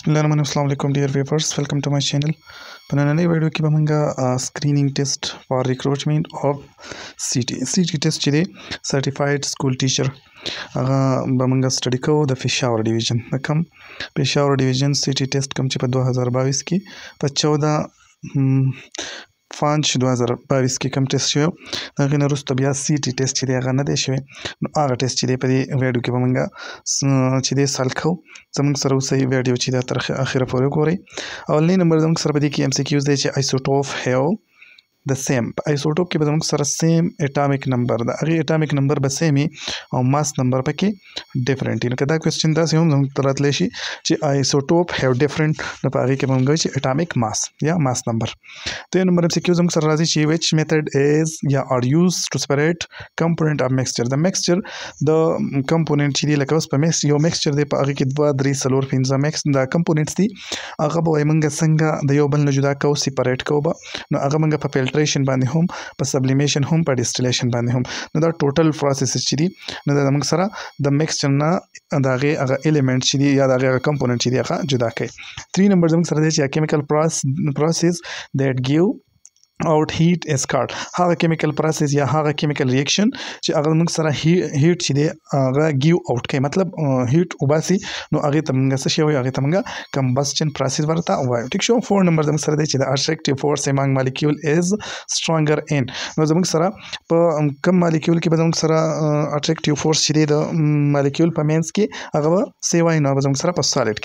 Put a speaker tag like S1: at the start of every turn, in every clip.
S1: Assalamualaikum dear viewers, welcome to my channel. Pananani video ki bamanga screening test for recruitment of CT test chide certified school teacher bamanga study ko the Peshawar division nakam Peshawar division CT test kam چې په 2022 کې په 14 5 2022 کې کوم ټیسټ شو هغه نه وروسته بیا سی ټي ټیسټ چې دی هغه نه دی شوی نو هغه ټیسټ چې دی په دې ویډیو کې به موږ چې دی سال کوو زموږ سره اوسئ ویډیو چې دا تر اخره پورې وګورئ اولنی نمبر زموږ سره په دې کې ایم سی کیوز دی چې آیسوټوپ هیو د سیم په آیسوټوپ کې به زموږ سره سیم اټامیک نمبر د هغې اټامیک نمبر به سیم او ماس نمبر پکې ډفرنټ وي. نو که دا کوېسچن داسې هم زموږ ته راتلی شي چې آیسوټوپ هیو ډفرنټ نو په هغې کې به موږ وایو چې اټامیک ماس یا ماس نمبر. دویم نمبر ایم سی کیو زموږ سره راځي چې وچ میتھډ از یا آر یوز ټو سپریټ کمپوننټ اف میکسچر د میکسچر د کمپوننټ چې دی لکه اوس په یو میکسچر دی په هغې کې 2 3 4 5 میکس دا کمپوننټس دي هغه به وایي موږ څنګه د یو بل نه جدا کوو سپریټ کوو به نو هغه موږ په فلټریشن باندې هم په سبلیمیشن هم په ډیسټیلیشن باندې هم نو دا ټوټل پروسس چې دي نو دا موږ سره د میکسچر نه د هغې هغه الیمنټ چې دي یا د هغې هغه کمپوننټ چې دي هغه جدا کوي. 3 نمبر زموږ سره دی چې کیمیکل پروسس دیټ ګیو out heat is called هغه chemical process یا هغه chemical reaction چې هغه موږ سره heat چې دی هغه give out کوي مطلب heat وباسي نو هغې ته موږ څه شی وایو هغې ته موږ combustion process ورته وایو. ټیک شو. 4 نمبر زموږ سره دی چې د attractive force among molecule is stronger in نو زموږ سره په کم مالیکول کې به زموږ سره attractive force چې دی د مالیکول په منځ کې هغه به سی وایي نو به زموږ سره په سالډ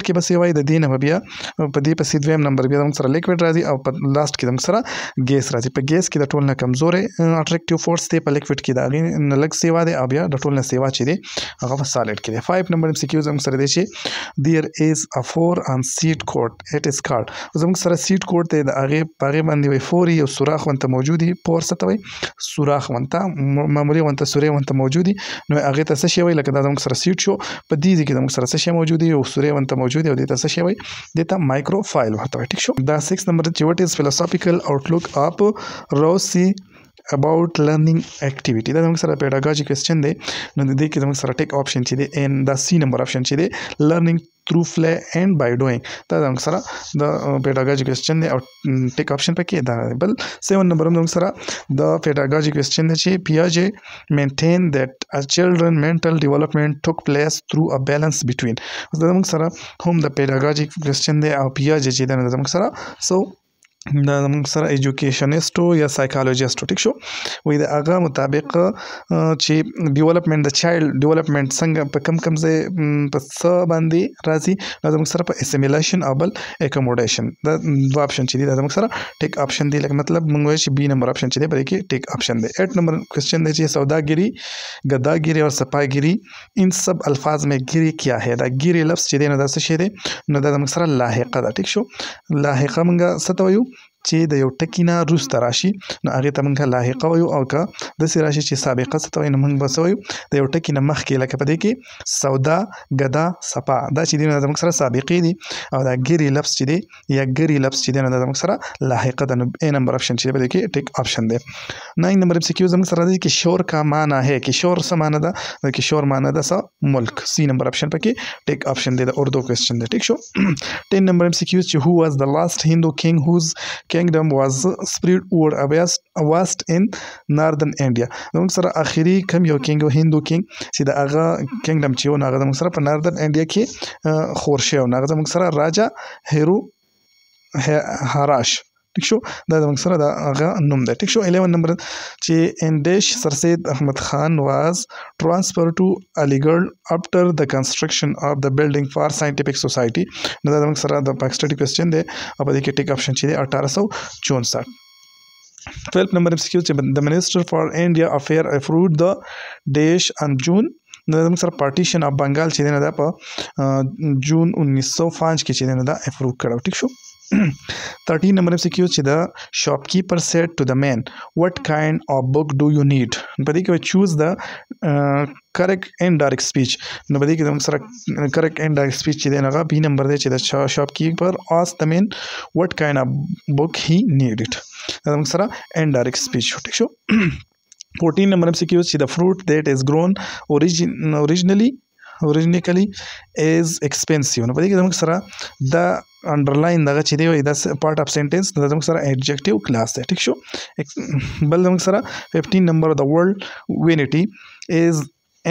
S1: کې به سی وایي د دې نه به بیا په دې پسې دویم نمبر بیا زموږ سره لیکوډ راځي او په لاست کې زموږ سره ګیس راځي. په ګیس کې د ټول نه کمزورې اټریکټیو فورس دی په لیکوډ کې د هغې نه لږ سیوا دی او بیا د ټول نه سیوا چې دی هغه په سالډ کې دی. 5 نمبر ایم سی کیو زموږ سره دی چې دیر از ا 4 آن سیټ کوډ اټ از کالډ زموږ سره سیټ کوډ دی د هغې په هغې باندې وایي فور یو سوراخ ونته موجود وي پور څه ته وایي سوراخ ونته معمولي ونته سورې ونته موجود وي نو هغې ته څه شی وایي لکه دا زموږ سره سیټ شو په دې ځای کې زموږ سره څه شی موجود وي یو سورې ونته موجود وي او دې ته څه شی وایي دې ته مایکرو فایل ورته وایي. ټیک شو. دا 6 نمبر چې وټ از فلسافیکل آوټلک اپ روسی about learning activity دا زموږ سره پیډاګاجي کوېسچن دی نو د دې کې زموږ سره ټیک آپشن چې دی ان دا سی نمبر آپشن چې دی لرنینګ through play and by doing دا زموږ سره د پیډاګاجي کوېسچن دی او ټیک آپشن پکې دا دی. بل 7 نمبر هم زموږ سره د پیډاګاجي کوېسچن دی چې پیاجې maintain that a children mental development took place through a balance between دا زموږ سره هم د پیډاګاجي کوېسچن دی او پیاجې چې دی زموږ سره سو دا زموږ سره ایجوکیشنسټو یا سایکالوجسټو ټیک شو وایي د هغه مطابق چې ډیولپمنټ د چایلډ ډیولپمنټ څنګه په کم ځای په څه باندې راځي نو زموږ سره په اسیمیلیشن او بل اکوموډیشن دا دوه آپشن چې دي دا زموږ سره ټیک آپشن دی لکه مطلب موږ وایو چې بی نمبر آپشن چې دی په دې کې ټیک آپشن دی. 8 نمبر کوېسچن دی چې سوداګیری گداګیری اور سپاگیری ان سب الفاظ میں گیری کیا ہے دا گیری لفظ چې دی نو دا څه شی دی نو دا زموږ سره لاحقه ده. ټیک شو. لاحقه موږ څه ته وایو چې د یو ټکي نه وروسته راشي نو هغې ته موږ لاحقه وایو او که داسې راشي چې سابقه څه ته وایي نو موږ به څه وایو د یو ټکي نه مخکې لکه په دې کې سودا ګدا سپا دا چې دي نو زموږ سره سابقې دي او دا ګیري لفظ چې دی یا ګري لفظ چې دی نو دا زموږ سره لاحقه ده نو اے نمبر آپشن چې دی په دې کې ټیک آپشن دی. 9 نمبر ایم سی کیو زموږ سره دی چې شور کا معنی ہے چې شور څه معنی ده د کې شور معنی ده څه ملک سی نمبر آپشن پکې ټیک آپشن دی د اردو کوېسچن دی. ټیک شو. 10 نمبر ایم سی کیو چې who was the last Hindu king whose kingdom was spread over west in northern India زموږ سره آخري کم یو کینګ هندو کینګ چې د هغه کینګډم چې و نو هغه زموږ سره په ناردن انډیا کې خور شوی و نو هغه زموږ سره راجا هیرو هراش. ټیک شو. دا زموږ سره د هغه نوم دی. ټیک شو. 11 نمبر چې ان دیش سر سید احمد خان واز ټرانسفر ټو علیګړ after the construction of the building for scientific society نو دا زموږ سره د پاکستاني کوېسچن دی او په دې کې ټیک آپشن چې دی 1864. 12 نمبر ایم سی کیو چې د منسټر فار انډیا افیر اپرووډ د دیش ان جون نو زموږ سره پارټیشن اف بنګال چې دی نو دا په جون 1905 کې چې دی نو دا اپروو کړی. ټیک شو. 13 نمبر ایم سی کیو چې د شاپکیپر سیټ ټو د مین وٹ کائنډ اف بک ډو یو نیډ په دې کې چوز د کریکټ اینڈ ډایرکټ سپیچ نو په دې کې زموږ سره کریکټ اینڈ ډایرکټ سپیچ چې دی نو هغه بی نمبر دی چې د شاپکیپر آسک د مین وٹ کائنډ اف بک هی نیډ اټ دا زموږ سره اینډ ډایرکټ سپیچ شو. ټیک شو. 14 نمبر ایم سی کیو چې د فروټ دیٹ از ګرون اوریجنلی originally is expensive. نو په دې کې زموږ سره دا انډرلاین دغه چې دی وایي دا پارت اف سنټنس دا زموږ سره ایڈجکټیو کلاس دی. ټیک شو. بل زموږ سره 15 نمبر د ورډ وینټي از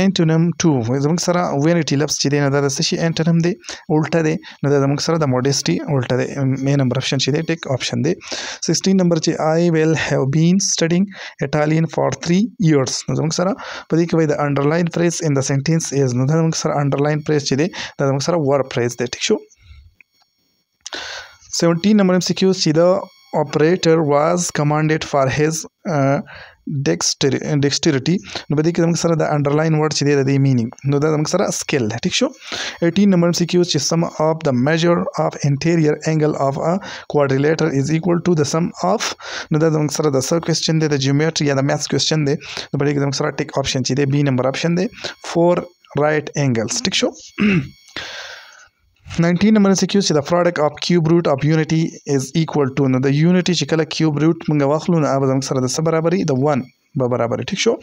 S1: انټونیم ټو. زموږ سره وینټي لفظ چې دی نو دا د څه شي انټونیم دی الټه دی نو دا زموږ سره د موډسټي الټه دی. مې نمبر آپشن چې دی ټیک آپشن دی. 16 نمبر چې I will have been studying Italian for 3 years. نو زموږ سره په دې کې وایي د انډرلاین فریز ان د سنټنس از نو دا زموږ سره انډرلاین فریز چې دی دا زموږ سره ورب فریز دی. ټیک شو. 17 نمبر MCQ چې د operator was commanded for his dexterity. نو په دې کې زموږ سره د انډرلاین ورډ چې دی د دې مینینګ نو دا زموږ سره سکل دی. ټیک شو. 18 نمبر MCQ چې sum of the measure of interior angle of a quadrilateral is equal to the sum of نو دا زموږ سره د سر کوېسچن دی د جیومیټري یا د میثس کوېسچن دی نو په دې کې زموږ سره ټیک آپشن چې دی بی نمبر آپشن دی 4 right angles. ټیک شو. 19 نمبر MCQ چې د product of cube root of unity is equal to نو د unity چې کله cube root موږ واخلو نو هغه زموږ سره د څه برابري د 1 به برابري. ټیک شو.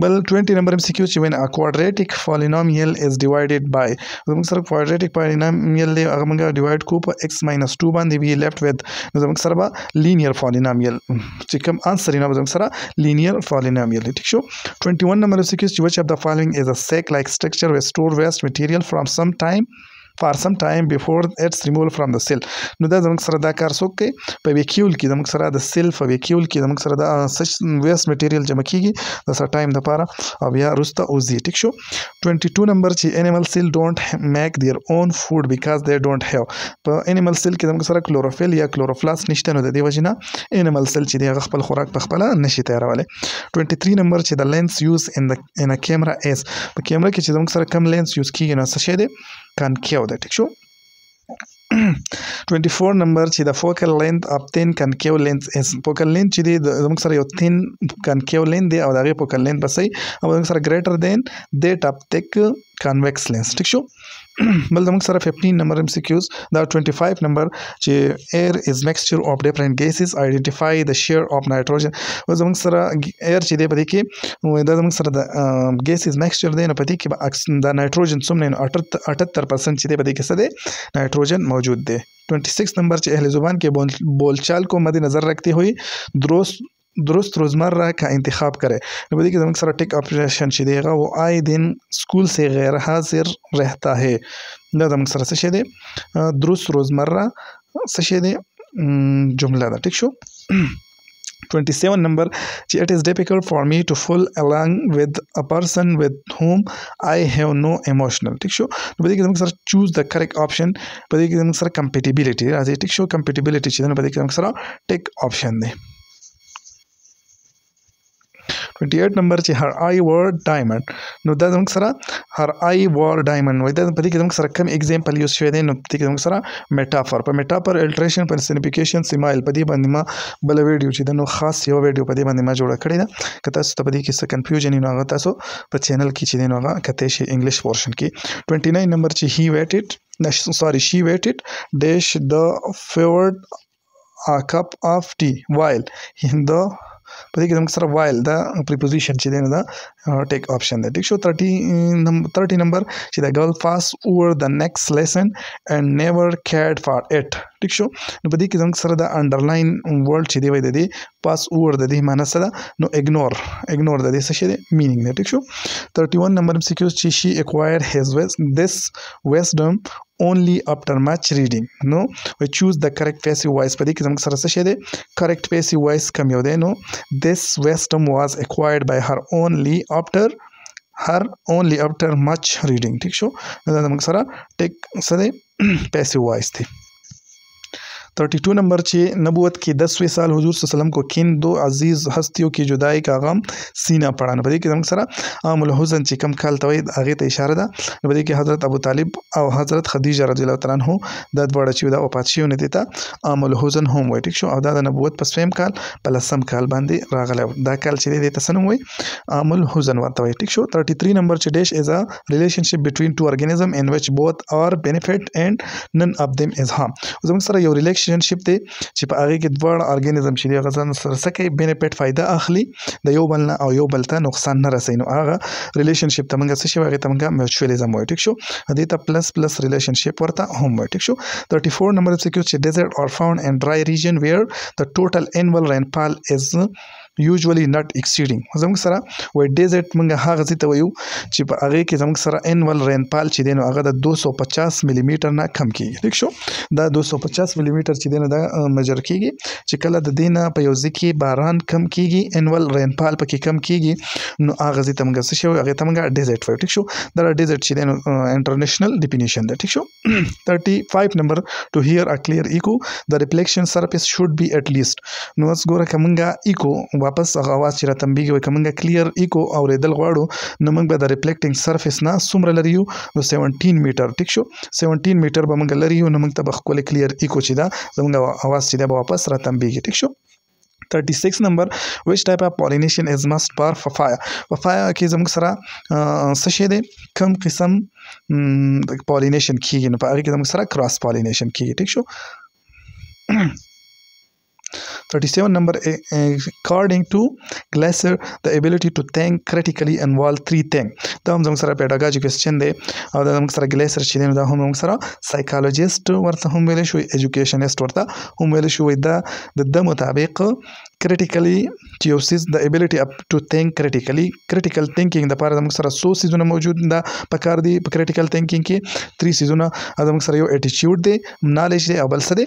S1: بل 20 نمبر MCQ چې when a quadratic polynomial is divided by زموږ سره quadratic polynomial دی هغه موږ ډیوایډ کو په x - 2 باندې we left with نو زموږ سره به linear polynomial چې کوم انسر یې نو زموږ سره linear polynomial دی. ټیک شو. 21 نمبر MCQ چې which of the following is a sac like structure with stored waste material for some time before its removal from the cell. نو دا زموږ سره دا کار څوک کوي په ویکیول کې زموږ سره د سیل په ویکیول کې زموږ سره د ویست میټیریل جمع کیږي د سره ټایم لپاره او بیا وروسته اوځي. ټیک شو. 22 نمبر چې انیمل سیل ډونټ میک دیئر اون فود بیکاز دے ډونټ هاو په انیمل سیل کې زموږ سره کلوروفیل یا کلوروفلاست نشته نو د دې وجې نه انیمل سیل چې دی هغه خپل خوراک په خپله نشي تیارولی. 23 نمبر چې د لینس یوز ان ا کیمرا ایز په کیمرا کې چې زموږ سره کم لینس یوز کیږي نو څه شی دی concave ده. ټیک شو. 24 نمبر چې د focal length of thin concave lens is focal length چې دی زموږ سره یو thin concave lens دی او د هغې focal length به صحیح او زموږ سره greater than that of thick convex lens. ټیک شو. بل زموږ سره 15 نمبر MCQs دا 25 نمبر چې air is mixture of different gases identify the share of nitrogen زموږ سره air چې دی په دې کې دا زموږ سره د gases mixture دی نو په دې کې به د نایتروجن څومره 78% چې دی په دې کې څه دی نایتروجن موجود دی. 26 نمبر چې اهل زبان के बोलचाल को मद्देनजर रखते हुए درست روزمرہ کا انتخاب کرے. نو په دې کې زموږ سره ټیک آپشن چې دی هغه و آئے دن سکول سے غیر حاضر رہتا ہے دا زموږ سره څه شی دی درست روزمرہ څه شی دی جمله ده. ټیک شو. 27 نمبر چې it is difficult for me to fall along with a person with whom I have no emotional. ټیک شو. په دې کې زموږ سره choose the correct option په دې کې زموږ سره compatibility راځي. ټیک شو. compatibility چې په دې کې زموږ سره ټیک آپشن دی. 28 نمبر چې her eye were diamond نو دا زموږ سره her eye were diamond وایي دا په دې کې زموږ سره کوم اگزامپل یوز شوی دی نو په دې کې زموږ سره میټافور په میټافور الټریشن پرسنیفیکیشن سمایل په دې باندې ما بل ویډیو چې د نو خاص یو ویډیو په دې باندې ما جوړه کړې ده که تاسو ته په دې کې څه کنفیوژن نو هغه تاسو په چینل کې چې دی نو هغه کته شي انګلیش پورشن کې. 29 نمبر چې she waited dash the favored a cup of tea while in the په دې کې زموږ سره وایل دا پریپوزیشن چې دی نو دا ټیک آپشن دی. ټیک شو. 30 نمبر چې دا ګرل پاس اوور د نیکسٹ لیسن اینڈ نیور کیرډ فار اٹ. ټیک شو. نو په دې کې زموږ سره د انډرلاین ورډ چې دی وایي د دې پاس اوور د دې معنی څه ده نو اګنور د دې څه شی دی مینینګ دی. ټیک شو. 31 نمبر MCQ چې she acquired this wisdom only after much reading. No, we choose the correct passive voice. په دې کې زموږ سره څه شی دی correct passive voice کوم یو دی نو this wisdom was acquired by her only after much reading. ٹھیک شو. دا زموږ سره ټیک څه دی passive voice دی. 32 نمبر چې نبوت کی 10ویں سال حضور صلی اللہ علیہ وسلم کو کن دو عزیز ہستیوں کی جدائی کا غم سینہ پڑھانا. په دې کې زموږ سره عام الحزن چې کم کال ته وایي هغې ته اشاره ده. په دې کې حضرت ابو طالب او حضرت خدیجه رضی الله تعالی عنه دا دواړه چې دا وفات شوي نو دې ته عام الحزن هم وایي. ټیک شو. او دا د نبوت په 2م کال په 10م کال باندې راغلی دا کال چې دی دې ته څه نوم وایي عام الحزن ورته وایي. ټیک شو. 33 نمبر چې ډیش از ا ریلیشنشپ بټوین ټو ارګانیزم ان وچ بوث آر بینیفیټ اینڈ نن اف دیم از هارم. زموږ سره یو ریلیشن ریلیشنشپ دی چې په هغې کې دواړه ارګانیزم چې دی هغه ځان سره څه کوي بینیفیټ فایده اخلي د یو بل نه او یو بل ته نقصان نه رسوي نو هغه ریلیشنشپ ته موږ څه شي هغې ته موږ میوچولیزم وایو ټیک شو دې ته پلس پلس ریلیشنشپ ورته هم وایو ټیک شو 34 نمبر MCQ چې desert are found in dry region where the total annual rainfall is usually not exceeding زموږ سره وای ډیزرټ موږ هغه ځای ته وایو چې په هغې کې زموږ سره انول رینفال چې دی نو هغه د 250 ملي میټر نه کم کېږي ټیک شو دا 250 ملي میټر چې دی نو دا میجر کېږي چې کله د دې نه په یو ځای کې باران کم کېږي انول رینفال پکې کم کېږي نو هغه ځای ته موږ څه شی وایو هغې ته موږ ډیزرټ وایو ټیک شو دا ډیزرټ چې دی نو انټرنیشنل ډیفینیشن دی ټیک شو 35 نمبر to hear a clear echo the reflection surface should be at least نو اوس ګوره که موږ echo واپس هغه اواز چې راته تنبیه کوي که موږ کلیر ایکو اورېدل غواړو نو موږ به د ریفلیکټینګ سرفیس نه څومره لري یو نو 17 میټر ټیک شو 17 میټر به موږ لري یو نو موږ ته به ښکلی کلیر ایکو چې ده زموږ اواز چې دی به واپس را تنبیه ټیک شو 36 نمبر which type of pollination is must for papaya papaya کې زموږ سره څه شی دی کم قسم pollination کېږي نو په هغې کې زموږ سره cross pollination کېږي ټیک شو 37 number according to Glaser the ability to think critically involve three things دا هم زموږ سره پیډاګاجي کوېسچن دی او دا زموږ سره ګلیسر چې دی نو دا هم زموږ سره سایکالوجیسټ ورته هم ویلی شو ایجوکیشنسټ ورته هم ویلی شو وایي دا د ده مطابق critically چې یو څیز د ability to think critically critical thinking دپاره زموږ سره څو څیزونه موجود دا پکار دي په critical thinking کې 3 څیزونه زموږ سره یو attitude دی knowledge دی او بل څه دی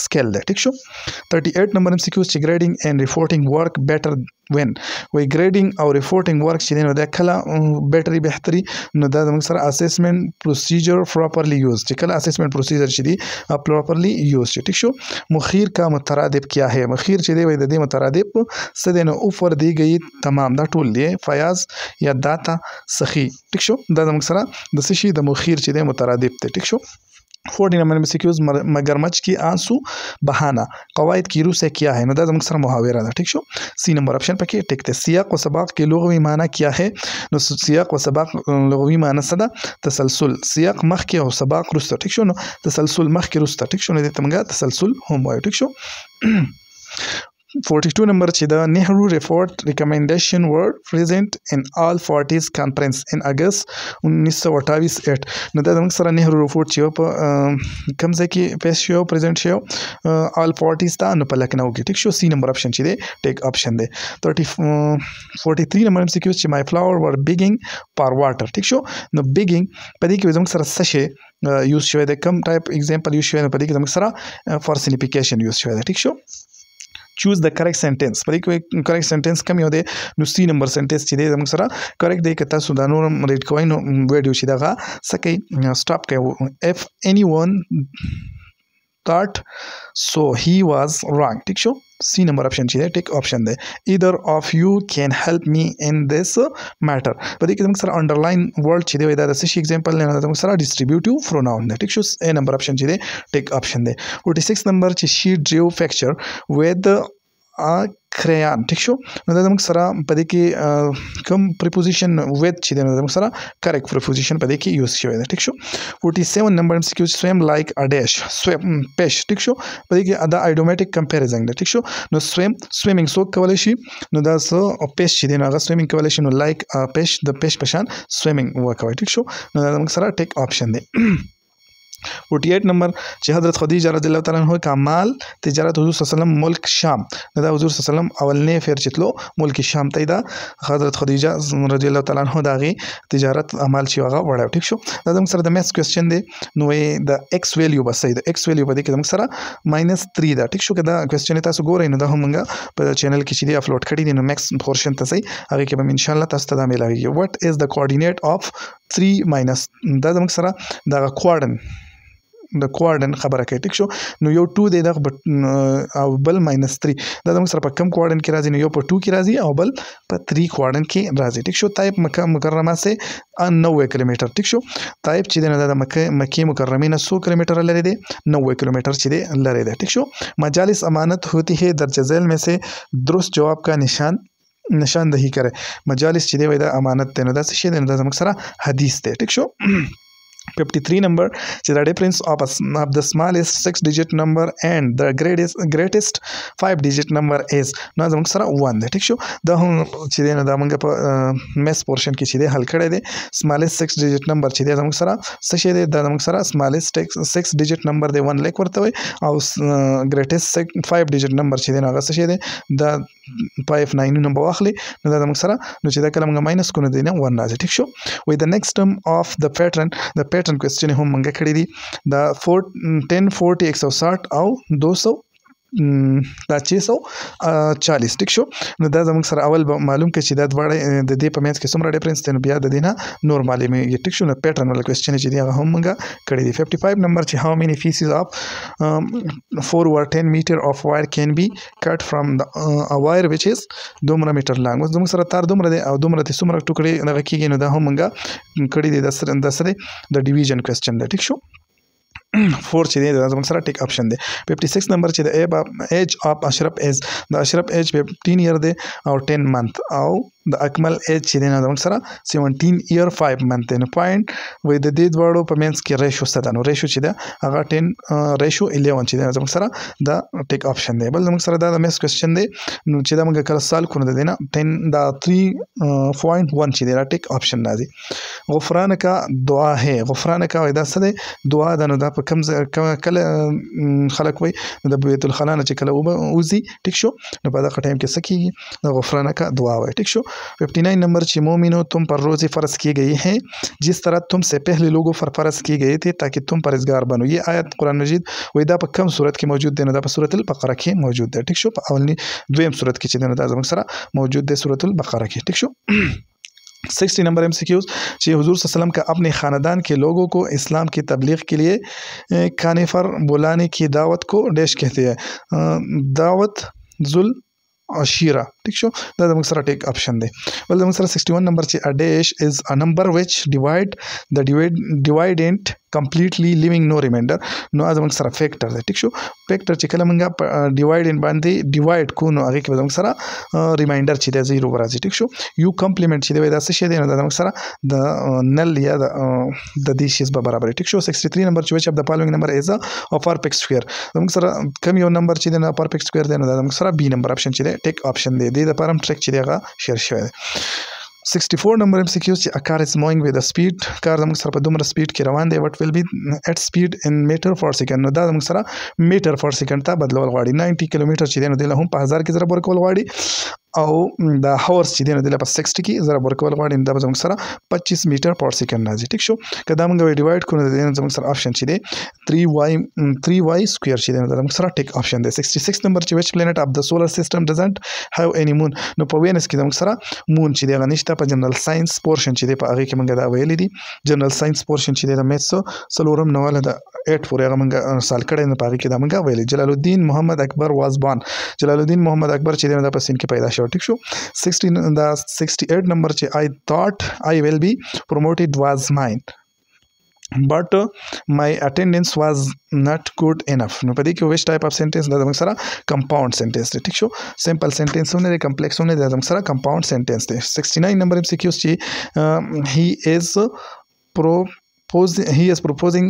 S1: skill دی ټیک شو 38 نمبر MCQ چې grading and reporting work better when وایي grading او reporting work چې دی نو دا کله بیټري بهتري نو دا زموږ سره assessment procedure properly used چې کله assessment procedure چې دی properly used چې ټیک شو مخیر کا مترادف کیا ہے مخیر چې دی وایي د دې مترادف څه دی نو اوفر دی گئی تمام دا ټول دی فیاض یا داتا سخی ټیک شو دا زموږ سره د څه شي د مخیر چې دی مترادف دی ټیک شو 40 نمبر MCQs मगरमच्छ की आंसू बहाना कवायद की रूह से क्या है नदा زموږ سره محاوره ده ٹھیک شو سی نمبر ऑप्शन پکې ټیک ته سیاق و سباق کې لغوي معنی کیا ہے نو سیاق و سباق لغوي معنی څه ده تسلسل سیاق مخکې او سباق وروسته ټیک شو نو تسلسل مخکې وروسته ټیک شو نو دې ته موږ تسلسل هم وایو ټیک شو 42 نمبر چې د نهرو ریپورت ریکمنډیشن ور present in all 40s conference in August 1928 نو دا زموږ سره نهرو ریپورت چې په کوم ځای کې پیش شو پریزنټ شو all 40s ته نو په لکنو کې ټیک شو سی نمبر آپشن چې دی ټیک آپشن دی 43 نمبر MCQ چې my flower were begging for water ټیک شو نو begging په دې کې زموږ سره څه شی یوز شوی دی کم ټایپ اگزامپل یوز شوی دی په دې کې زموږ سره personification یوز شوی دی ټیک شو choose the correct sentence په دې کې correct sentence کم یو دی نو سی نمبر سنټنس چې دی زموږ سره correct دی که تاسو دا نور ریډ کوئ نو ویډیو چې دغه څه کوي سټاپ کوي if anyone thought so he was wrong ټیک شو سی نمبر آپشن چې دی ټیک آپشن دی either of you can help me in this matter په دې کې زموږ سره انډرلاین ورډ چې دی دا د څه شي اگزامپل نه زموږ سره ډیسټریبیوټیو پروناون دی ټیک شو ا نمبر آپشن چې دی ټیک آپشن دی 46 نمبر چې شي ډریو فیکچر with کریان ټیک شو نو دا زموږ سره په دې کې کوم پریپوزیشن with چې دی نو زموږ سره کریکټ پریپوزیشن په دې کې یوز شوی دی ټیک شو 47 نمبر MCQ swim like a dash swim پش ټیک شو په دې کې دا ایډومټیک کمپیریزن دی ټیک شو نو سویمینګ څوک کولی شي نو دا څه پش چې دی نو هغه سویمینګ کولی شي نو لایک پش د پش په شان سویمینګ وکوي ټیک شو نو دا زموږ سره ټیک آپشن دی 48 نمبر چې حضرت خدیجه رضی الله تعالی عنها کمال تجارت حضور صلی الله علیه وسلم ملک شام دا حضور صلی الله علیه وسلم اولنې فیر چې تلو ملک شام ته دا حضرت خدیجه رضی الله تعالی عنها داغي تجارت عمل چې هغه وړاو ټیک شو دا زموږ سره د میث کوېسچن دی نو د ایکس ویلیو بس د ایکس ویلیو په دې کې زموږ سره -3 دا ټیک شو که دا کوېسچن تاسو ګورئ نو دا هم موږ په چینل کې چې دی اپلوډ کړی دی نو میکس پورشن ته صحیح هغه کې به ان شاء الله تاسو ته دا ملاویږي وات از د کوارډینیټ اف 3 ماینس دا زموږ سره دا کوارډن د کوارډن خبره کوي ټیک شو نو یو 2 دی دغه او بل -3 دا زموږ سره په کم کوارډن کې راځي نو یو په 2 کې راځي او بل په 3 کوارډن کې راځي ټیک شو طیب مکه مکرمه سے 90 کیلومتر ټیک شو طیب چې دی نو د مکې مکرمې نه 100 کیلومتر لري دی 90 کیلومتر چې دی لري دی ټیک شو مجالس امانت ہوتی ہے درج ذیل میں سے درست جواب کا نشاندہی کرے مجالس چې دی وای دا امانت دی نو دا څه شی دی نو دا زموږ سره حدیث دی ټیک شو 53 number چې the difference of the smallest 6 digit number and the greatest 5 digit number is نو زموږ سره 1 دی ټیک شو دا هم چې دی نو دا موږ په میث پورشن کې چې دی حل کړی دی smallest 6 digit number چې دی زموږ سره څه شی دی دا زموږ سره smallest 6 digit number دی 1 لیک ورته وي او greatest 5 digit number چې دی نو هغه څه شی دی دا 5 9 نمبر واخلي نو دا زموږ سره نو چې دا کله موږ ماینس کو نو دی نه 1 راځي ټیک شو وي the next term of the pattern question هم موږ کړی دی دا 10 40 160 او 200 دا 640 ټیک شو نو دا زموږ سره اول معلوم کړي چې دا دواړه د دې په منځ کې څومره ډیفرنس دی نو بیا د دې نه نور معلومېږي ټیک شو نو پیټرن والا کوېسچن چې دی هغه هم موږ کړی دی 55 نمبر چې how many pieces of 4 or 10 meter of wire can be cut from a wire which is دومره میټر لانګ اوس زموږ سره تار دومره دی او دومره ته څومره ټوکړې دغه کېږي نو دا هم موږ کړی دی د سره د ډیویژن کوېسچن دی ټیک شو 4 چې دی دا زموږ سره ټیک اپشن دی 56 نمبر چې د ایج اف اشرف ایج د اشرف ایج 15 ایئر دی او 10 منث او د اکمل ایج چې دی نو زموږ سره 17 ایئر 5 منث دی نو پوینټ وای د دې دواړو په منځ کې ریشو څه ده نو ریشو چې ده هغه 10 ریشو 11 چې دی زموږ سره دا ټیک اپشن دی بل زموږ سره دا د میث کوېسچن دی نو چې دا موږ کله سال کو نه دی نه 10 دا 3.1 چې دی دا ټیک اپشن راځي غفرانک دعا ہے غفرانک وای دا څه دی دعا ده نو دا په کم کله خلک وای د بیت الخلا نه چې کله وزي ټیک شو نو په دغه ټایم کې څه کېږي غفرانک دعا وای ټیک شو 59 نمبر چې مومنو تم پر روزے فرض کی گئی ہیں جس طرح تم سے پہلے لوگوں پر فرض کی گئی تھی تاکہ تم پرہیزگار بنو یہ آیت قرآن مجید وای دا په کم صورت کې موجود دی نو دا په سورۃ البقره کې موجود دی ټیک شو په اولنی دویم صورت کې چې دی نو دا زموږ سره موجود دی سورۃ البقره کې ټیک شو 60 نمبر MCQs چې حضور صلی اللہ علیہ وسلم کا اپنے خاندان کے لوگوں کو اسلام کی تبلیغ کے لیے کانفر بلانے کی دعوت کو ڈیش کہتے ہیں دعوت ذل عشیرہ ٹھیک شو دا زموږ سره ټیک اپشن دی بل زموږ سره 61 نمبر چې a dash is a number which divide the dividend completely leaving no remainder نو زموږ سره فیکټر دی ټیک شو فیکټر چې کله موږ ډیوایډ باندې ډیوایډ کو نو هغه کې زموږ سره ریمایندر چې دی 0 راځي ټیک شو یو کمپلیمنٹ چې دی دا څه شی دی نو دا زموږ سره د نل یا د دې شیز به برابر ټیک شو 63 نمبر چې which of the following number is a perfect square زموږ سره کم یو نمبر چې دی نو perfect square دی نو دا زموږ سره بی نمبر اپشن چې دی ټیک اپشن دی د لپاره هم ټریک چې دی هغه شیر شوی دی 64 نمبر MCQs چې a car is moving with a speed کار زموږ سره په دومره سپیډ کې روان دی what will be at speed in meter per second نو دا زموږ سره میټر پر سیکنډ ته بدلول غواړي 90 کیلومتر چې دی نو د هم په 1000 کې ضرب ورکول غواړي او دا هاورس چې دی نو د په 60 کې ضرب ورکول غواړي دا زموږ سره 25 میټر پر سیکنډ راځي ټیک شو کدا موږ ډیوایډ کړو نو زموږ سره اپشن چې دی 3y سکوير چې دی نو زموږ سره ټیک اپشن دی 66 نمبر چې which planet of the solar system doesn't have any moon نو په وینس کې زموږ سره مون چې دی غنښت په جنرال ساينس پورشن چې دی په هغه کې موږ دا ویلې دي جنرال ساينس پورشن چې دی د میث سلورم نواله د 8 پورې هغه موږ سال کړی نو په هغه کې دا موږ ویلې جلال الدین محمد اکبر واز بان جلال الدین محمد اکبر چې دی د پسین کې پیدا شو ټیک شو 68 نمبر چې I thought I will be promoted was mine but my attendance was not good enough نو په دې کې which type of sentence دا زموږ سره compound sentence دی ټیک شو simple sentence هم دی complex هم دی دا زموږ سره compound sentence دی 69 نمبر MCQs چې he is proposing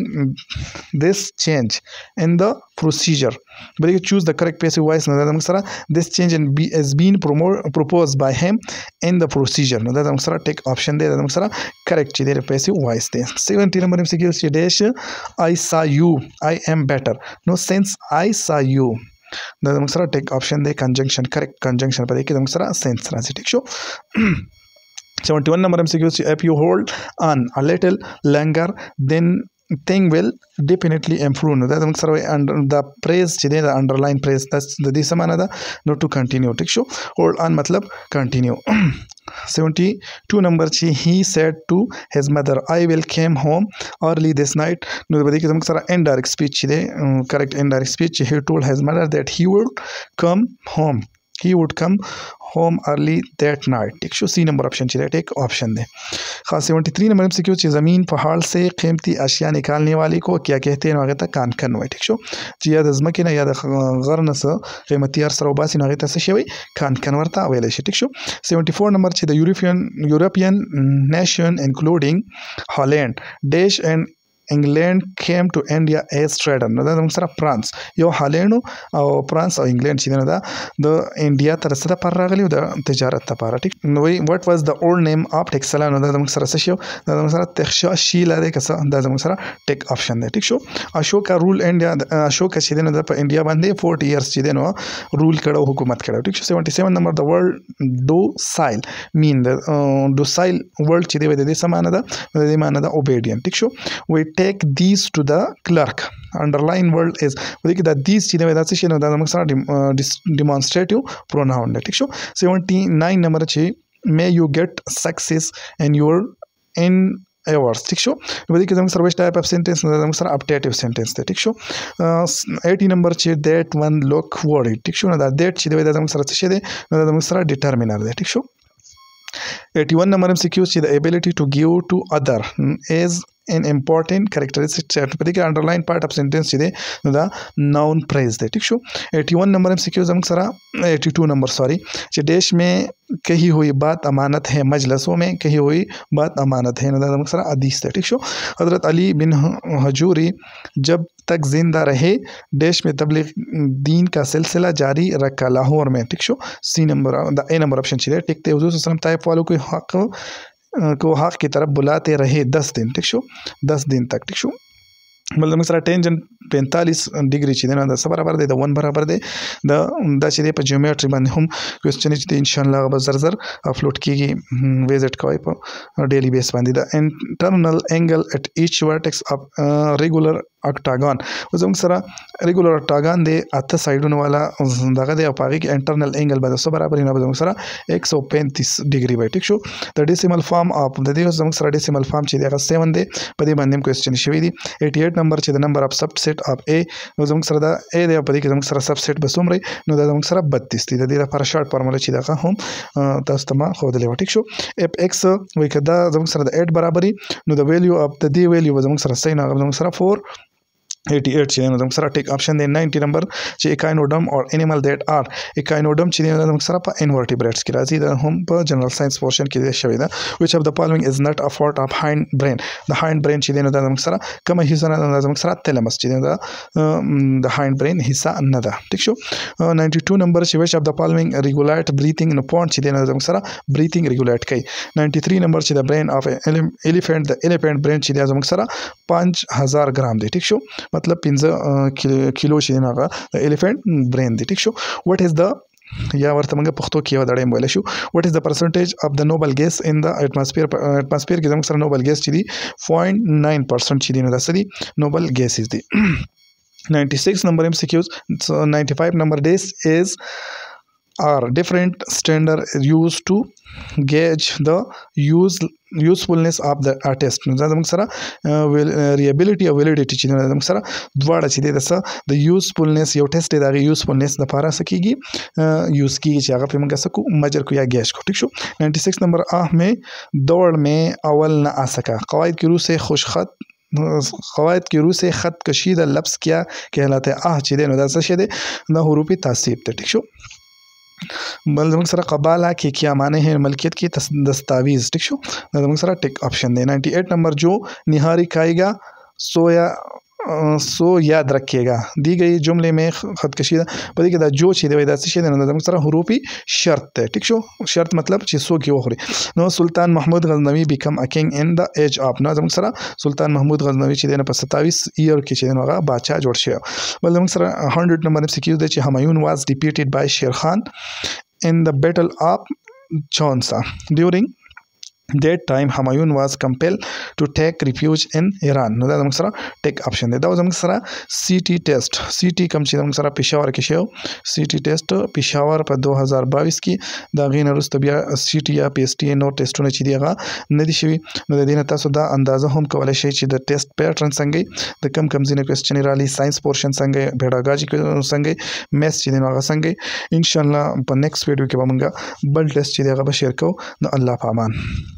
S1: this change in the procedure but you choose the correct passive voice نو دا زموږ سره this change is being proposed by him in the procedure نو دا زموږ سره ټیک اپشن دی دا زموږ سره کریکټ چې دی passive voice دی 70 نمبر MCQ چې dash I saw you I am better no since I saw you دا زموږ سره ټیک اپشن دی conjunction correct conjunction په دې کې زموږ سره sense راځي ټیک شو 71 number MCQ if you hold on a little longer then thing will definitely improve نو دا زموږ سره د پریز چې دی د انډرلاین پریز د دې څه معنی ده نو ټو کنټینیو ټیک شو هولډ آن مطلب کنټینیو 72 نمبر چې he said to his mother I will came home early this night نو په دې کې زموږ سره indirect speech چې دی correct indirect speech چې he told his mother that he would come home early that night ٹھیک شو سی نمبر آپشن چې ټیک آپشن دی خاص 73 نمبر MCQ چې زمین پہاڑ سے قیمتی اشیاء نکالنے والی کو کیا کہتے ہیں هغه ته کانکن وای ټیک شو چې یا د ځمکې نه یا د غر نه څه قیمتي هر سره وباسي هغه ته څه شي وای کانکن ورته ویل شي ټیک شو 74 نمبر چې د یورپین نیشن انکلودینګ هالند ډیش and انګلند کیم ټو انډیا ایز ټریډر نو دا زموږ سره فرانس یو هالند او فرانس او انګلند چې دا د انډیا تر سره پر راغلی د تجارت لپاره ټیک نو وی واټ واز د اولډ نیم اف ټیکسلا نو دا زموږ سره څه شو دا زموږ سره تخشا شیلا دی کسه دا زموږ سره ټیک اپشن دی ټیک شو اشوکا رول انډیا اشوکا چې دی نو د انډیا باندې 40 ایئرز چې دی نو رول کړو حکومت کړو ټیک شو 77 نمبر د ورلد docile mean the docile word چې دی د دې سمانه ده د دې معنی ده obedient ټیک شو we take these to the clerk underline word is ودې کې دا these چې دی دا څه شي نو دا موږ سره demonstrative pronoun ده ټیک شو 79 نمبر چې may you get success in your hours ٹھیک شو ودې کې زموږ سره ویش ټایپ اف سنټنس نو زموږ سره اپټیټیو سنټنس دی ټیک شو 80 نمبر چې that one look worried ټیک شو نو دا that چې دی دا زموږ سره څه شي دی نو دا زموږ سره ډیټرمینر دی ټیک شو 81 number MCQs چې the ability to give to other is an important characteristic په دې کې underline part of sentence چې دی نو دا noun phrase دی ټیک شو 81 number MCQs زموږ سره 82 نمبر سوري چې دیش में कही हुई बात अमानत है मजलसों में कही हुई बात अमानत है नदा زموږ سره حدیث دی ټیک شو حضرت علی بن حجوری जब तक जिंदा रहे देश में तबलीग दीन का सिलसिला जारी रखा लाहौर में टिक शो सी नंबर द ए नंबर ऑप्शन चाहिए टिकते हुजूर सल्लल्लाहु अलैहि वसल्लम ताइफ वालों को हक की तरफ बुलाते रहे 10 दिन टिक शो 10 दिन तक टिक शो بل زموږ سره ټینجن 45 ډیګري چې دی نو د برابر دی د 1 برابر دی دا چې دی په جیومټري باندې هم کوېسچن چې دی ان شاء الله به زر اپلوډ کیږي وزټ کوئ په ډیلی بیس باندې د انټرنل انګل اٹ ایچ ورټکس اف ریګولر اکټاګان زموږ سره ریګولر اکټاګان دی اته سایډونو والا دغه دی او په هغې کې انټرنل انګل به د څه برابر نه به زموږ سره 135 ډیګري وي ټیک شو د ډیسیمل فارم اف د دې زموږ سره ډیسیمل فارم چې دی هغه 7 دی په دې باندې هم کوېسچن شوی دی 88 نمبر چې د نمبر اف سب سیټ اف ا نو زموږ سره دا ا دی په دې کې زموږ سره سب سیټ به څومره نو دا زموږ سره 32 دی د دې لپاره شارټ فارموله چې دا هم تاسو ته ما ښودلې وه ټیک شو اف ایکس وایي که دا زموږ سره د 8 برابري نو د ویلیو اف د دې ویلیو به زموږ سره صحیح نه هغه زموږ سره 488 چې نو زموږ سره ټیک اپشن دی 90 نمبر چې اکاینوډم اور انیمل دیٹ آر اکاینوډم چې دی زموږ سره په انورټیبریټس کې راځي دا هم په جنرال ساينس پورشن کې دی شوی دا which of the following is not a part of hind brain the hind brain چې دی نو دا زموږ سره کومه حصہ نه ده زموږ سره تلمس چې دی دا د hind brain حصہ نه ده ټیک شو 92 نمبر چې which of the following regulate breathing نو پوینټ چې دی نو زموږ سره breathing regulate کوي 93 نمبر چې د brain of elephant the elephant brain چې دی زموږ سره 5000 ګرام دی ټیک شو मतलब 15 کیلو چې هغه د ایلیفنٹ برین دی ټیک شو واټ از د یا ورته موږ پښتو کې یو دړې ویل شو واټ از د پرسنټیج اف د نوبل ګیس ان د اټماسفیر کې زموږ سره نوبل ګیس چې دی 0.9% چې دی نو دا سړي نوبل ګیسز دی 96 number MCQs 95 number days is are different standard used to gauge the usefulness of the artist نو دا زموږ سره ریابیلیټي او ویلیډیټي چې زموږ سره دواړه چې دی د یوزفولنس یو ټیسټ دی د هغې یوزفولنس دپاره څه کېږي یوز کېږي چې هغه پرې موږ څه کو مجر کو یا گیج کو ٹھیک شو 96 نمبر میں دوڑ میں اول نہ آ سکا قواعد کی روح سے خوش خط قواعد کی روح سے خط کشیدہ لفظ کیا کہلاتا ہے چې دی نو دا څه شی دی دا حروفي تعصیب دی ٹھیک شو بل زموږ سره قباله کې کیا معنی ہے ملکیت کی دستاویز ٹھیک شو دا زموږ سره ټیک آپشن دی 98 نمبر جو نہاری کھائے گا سو یاد رکھے گا دی گئی جملے میں خط کشیدہ په دې کې دا جو چې دی دا څه شی دی نو زموږ سره حروفي شرط دی ټیک شو شرط مطلب چې سو کې وخوري نو سلطان محمود غزنوي بیکم ا کنگ ان د ایج اف نو زموږ سره سلطان محمود غزنوي چې دی په 27 ایئر کې چې دی نو هغه بادشاه جوړ شوی بل زموږ سره 100 نمبر MCQ دی چې همایون واز ډیفیټډ بای شیر خان in the battle of Chaunsa during that time Humayun was compelled to take refuge in Iran نو دا زموږ سره ټیک اپشن دی دا زموږ سره سی ټي ټیسټ سی ټي کوم چې زموږ سره پېښور کې شو سی ټي ټیسټ پېښور په 2022 کې د هغې نه وروسته بیا سی ټي یا پی ایس ټي نور ټیسټونه چې دي هغه نه دي شوي نو د دې نه تاسو دا اندازه هم کولی شئ چې د ټیسټ پیټرن څنګه د کم ځینې کوېسچنې رالي ساینس پورشن څنګه پیډاګاجي څنګه میث چې دی نو هغه څنګه انشاءالله په نیکسټ ویډیو کې به موږ بل ټیسټ چې دی هغه به شیر کوو نو الله په امان